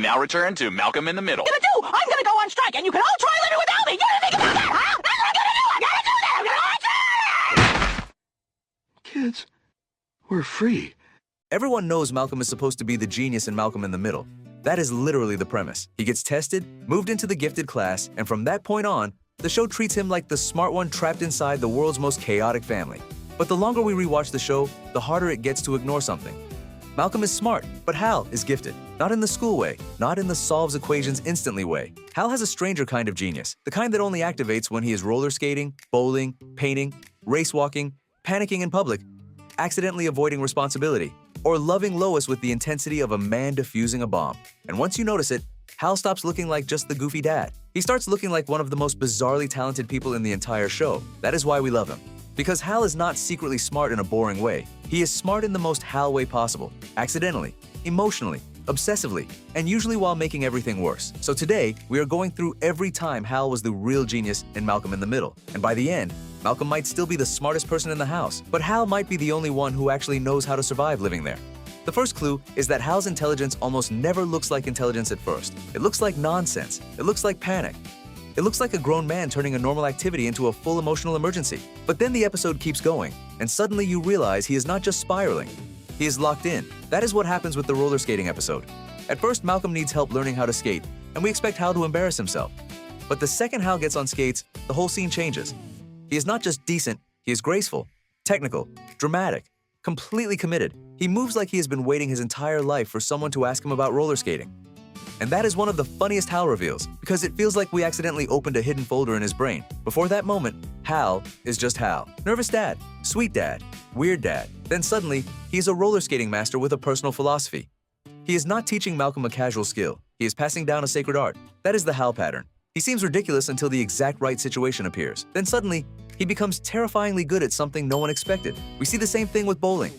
Now return to Malcolm in the Middle. Gonna do? I'm gonna go on strike, and you can all try living without me. You gotta think about that, huh? That's what I'm gonna do. I'm gonna do that. I'm gonna Kids, we're free. Everyone knows Malcolm is supposed to be the genius in Malcolm in the Middle. That is literally the premise. He gets tested, moved into the gifted class, and from that point on, the show treats him like the smart one trapped inside the world's most chaotic family. But the longer we rewatch the show, the harder it gets to ignore something. Malcolm is smart, but Hal is gifted. Not in the school way, not in the solves equations instantly way. Hal has a stranger kind of genius, the kind that only activates when he is roller skating, bowling, painting, race walking, panicking in public, accidentally avoiding responsibility, or loving Lois with the intensity of a man defusing a bomb. And once you notice it, Hal stops looking like just the goofy dad. He starts looking like one of the most bizarrely talented people in the entire show. That is why we love him. Because Hal is not secretly smart in a boring way. He is smart in the most Hal way possible, accidentally, emotionally, obsessively, and usually while making everything worse. So today, we are going through every time Hal was the real genius in Malcolm in the Middle. And by the end, Malcolm might still be the smartest person in the house, but Hal might be the only one who actually knows how to survive living there. The first clue is that Hal's intelligence almost never looks like intelligence at first. It looks like nonsense. It looks like panic. It looks like a grown man turning a normal activity into a full emotional emergency. But then the episode keeps going, and suddenly you realize he is not just spiraling. He is locked in. That is what happens with the roller skating episode. At first, Malcolm needs help learning how to skate, and we expect Hal to embarrass himself. But the second Hal gets on skates, the whole scene changes. He is not just decent, he is graceful, technical, dramatic, completely committed. He moves like he has been waiting his entire life for someone to ask him about roller skating. And that is one of the funniest Hal reveals, because it feels like we accidentally opened a hidden folder in his brain. Before that moment, Hal is just Hal. Nervous dad, sweet dad, weird dad. Then suddenly, he is a roller skating master with a personal philosophy. He is not teaching Malcolm a casual skill. He is passing down a sacred art. That is the Hal pattern. He seems ridiculous until the exact right situation appears. Then suddenly, he becomes terrifyingly good at something no one expected. We see the same thing with bowling.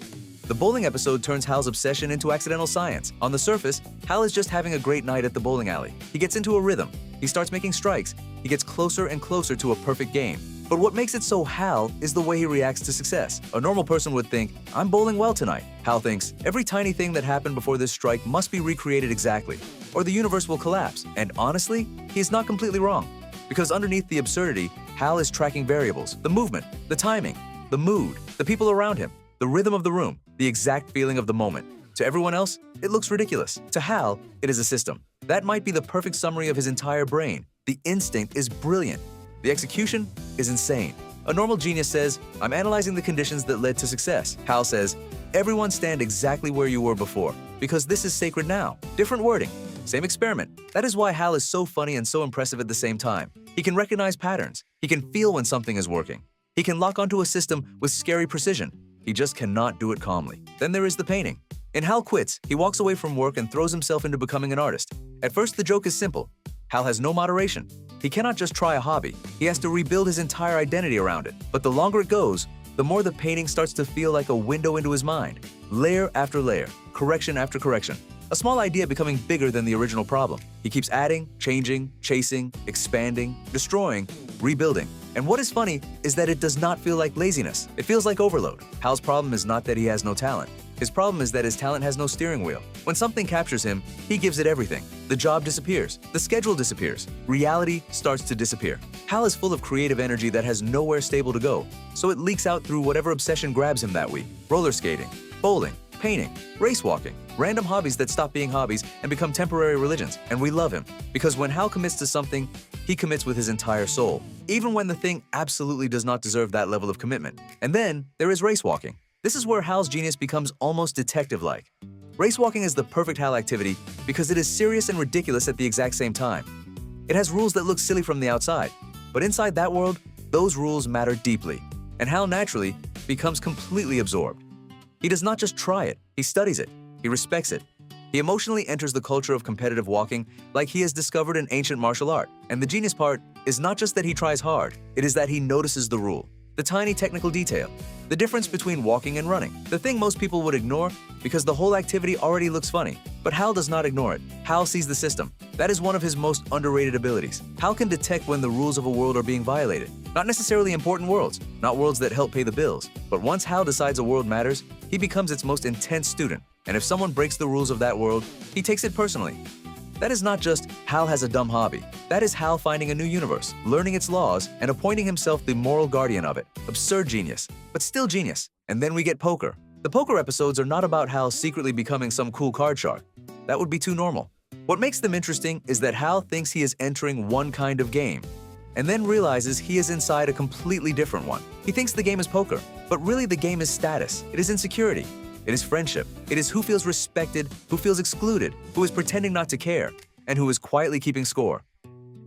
The bowling episode turns Hal's obsession into accidental science. On the surface, Hal is just having a great night at the bowling alley. He gets into a rhythm. He starts making strikes. He gets closer and closer to a perfect game. But what makes it so Hal is the way he reacts to success. A normal person would think, I'm bowling well tonight. Hal thinks, every tiny thing that happened before this strike must be recreated exactly, or the universe will collapse. And honestly, he is not completely wrong. Because underneath the absurdity, Hal is tracking variables, the movement, the timing, the mood, the people around him, the rhythm of the room, the exact feeling of the moment. To everyone else, it looks ridiculous. To Hal, it is a system. That might be the perfect summary of his entire brain. The instinct is brilliant. The execution is insane. A normal genius says, I'm analyzing the conditions that led to success. Hal says, everyone stand exactly where you were before, because this is sacred now. Different wording, same experiment. That is why Hal is so funny and so impressive at the same time. He can recognize patterns. He can feel when something is working. He can lock onto a system with scary precision. He just cannot do it calmly. Then there is the painting. In Hal Quits, he walks away from work and throws himself into becoming an artist. At first, the joke is simple. Hal has no moderation. He cannot just try a hobby. He has to rebuild his entire identity around it. But the longer it goes, the more the painting starts to feel like a window into his mind. Layer after layer, correction after correction. A small idea becoming bigger than the original problem. He keeps adding, changing, chasing, expanding, destroying, rebuilding. And what is funny is that it does not feel like laziness. It feels like overload. Hal's problem is not that he has no talent. His problem is that his talent has no steering wheel. When something captures him, he gives it everything. The job disappears. The schedule disappears. Reality starts to disappear. Hal is full of creative energy that has nowhere stable to go, so it leaks out through whatever obsession grabs him that week. Roller skating, bowling, painting, race walking, random hobbies that stop being hobbies and become temporary religions. And we love him, because when Hal commits to something, he commits with his entire soul, even when the thing absolutely does not deserve that level of commitment. And then there is race walking. This is where Hal's genius becomes almost detective-like. Race walking is the perfect Hal activity because it is serious and ridiculous at the exact same time. It has rules that look silly from the outside, but inside that world, those rules matter deeply, and Hal naturally becomes completely absorbed. He does not just try it, he studies it, he respects it. He emotionally enters the culture of competitive walking like he has discovered an ancient martial art. And the genius part is not just that he tries hard, it is that he notices the rule, the tiny technical detail, the difference between walking and running, the thing most people would ignore because the whole activity already looks funny. But Hal does not ignore it. Hal sees the system. That is one of his most underrated abilities. Hal can detect when the rules of a world are being violated. Not necessarily important worlds, not worlds that help pay the bills. But once Hal decides a world matters, he becomes its most intense student. And if someone breaks the rules of that world, he takes it personally. That is not just Hal has a dumb hobby. That is Hal finding a new universe, learning its laws, and appointing himself the moral guardian of it. Absurd genius, but still genius. And then we get poker. The poker episodes are not about Hal secretly becoming some cool card shark. That would be too normal. What makes them interesting is that Hal thinks he is entering one kind of game, and then realizes he is inside a completely different one. He thinks the game is poker, but really the game is status. It is insecurity. It is friendship. It is who feels respected, who feels excluded, who is pretending not to care, and who is quietly keeping score.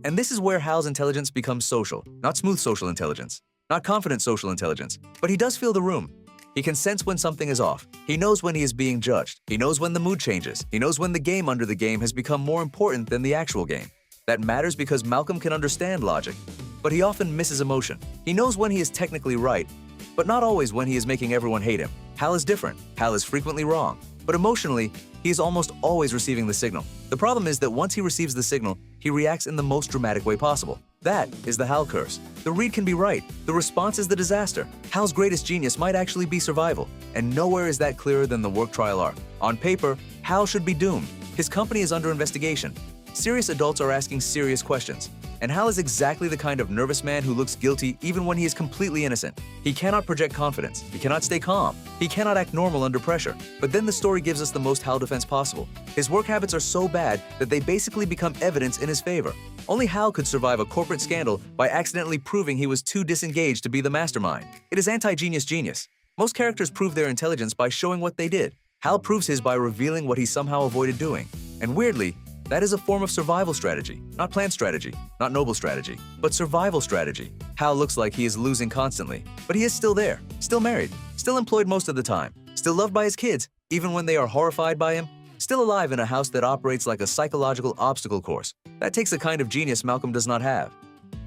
And this is where Hal's intelligence becomes social, not smooth social intelligence, not confident social intelligence, but he does feel the room. He can sense when something is off. He knows when he is being judged. He knows when the mood changes. He knows when the game under the game has become more important than the actual game. That matters because Malcolm can understand logic, but he often misses emotion. He knows when he is technically right, but not always when he is making everyone hate him. Hal is different. Hal is frequently wrong, but emotionally, he is almost always receiving the signal. The problem is that once he receives the signal, he reacts in the most dramatic way possible. That is the Hal curse. The read can be right. The response is the disaster. Hal's greatest genius might actually be survival, and nowhere is that clearer than the work trial arc. On paper, Hal should be doomed. His company is under investigation. Serious adults are asking serious questions, and Hal is exactly the kind of nervous man who looks guilty even when he is completely innocent. He cannot project confidence. He cannot stay calm. He cannot act normal under pressure. But then the story gives us the most Hal defense possible. His work habits are so bad that they basically become evidence in his favor. Only Hal could survive a corporate scandal by accidentally proving he was too disengaged to be the mastermind. It is anti-genius genius. Most characters prove their intelligence by showing what they did. Hal proves his by revealing what he somehow avoided doing. And weirdly, that is a form of survival strategy, not planned strategy, not noble strategy, but survival strategy. Hal looks like he is losing constantly, but he is still there, still married, still employed most of the time, still loved by his kids, even when they are horrified by him, still alive in a house that operates like a psychological obstacle course. That takes a kind of genius Malcolm does not have.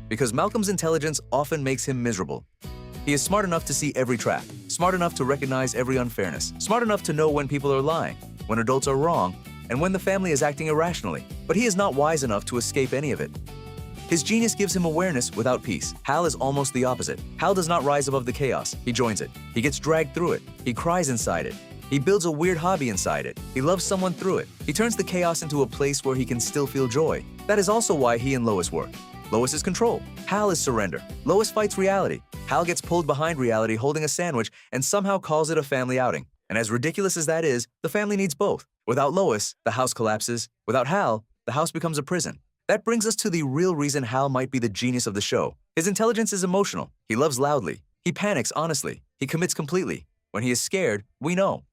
Because Malcolm's intelligence often makes him miserable. He is smart enough to see every trap, smart enough to recognize every unfairness, smart enough to know when people are lying, when adults are wrong, and when the family is acting irrationally, but he is not wise enough to escape any of it. His genius gives him awareness without peace. Hal is almost the opposite. Hal does not rise above the chaos. He joins it. He gets dragged through it. He cries inside it. He builds a weird hobby inside it. He loves someone through it. He turns the chaos into a place where he can still feel joy. That is also why he and Lois work. Lois is control. Hal is surrender. Lois fights reality. Hal gets pulled behind reality holding a sandwich and somehow calls it a family outing. And as ridiculous as that is, the family needs both. Without Lois, the house collapses. Without Hal, the house becomes a prison. That brings us to the real reason Hal might be the genius of the show. His intelligence is emotional. He loves loudly. He panics honestly. He commits completely. When he is scared, we know.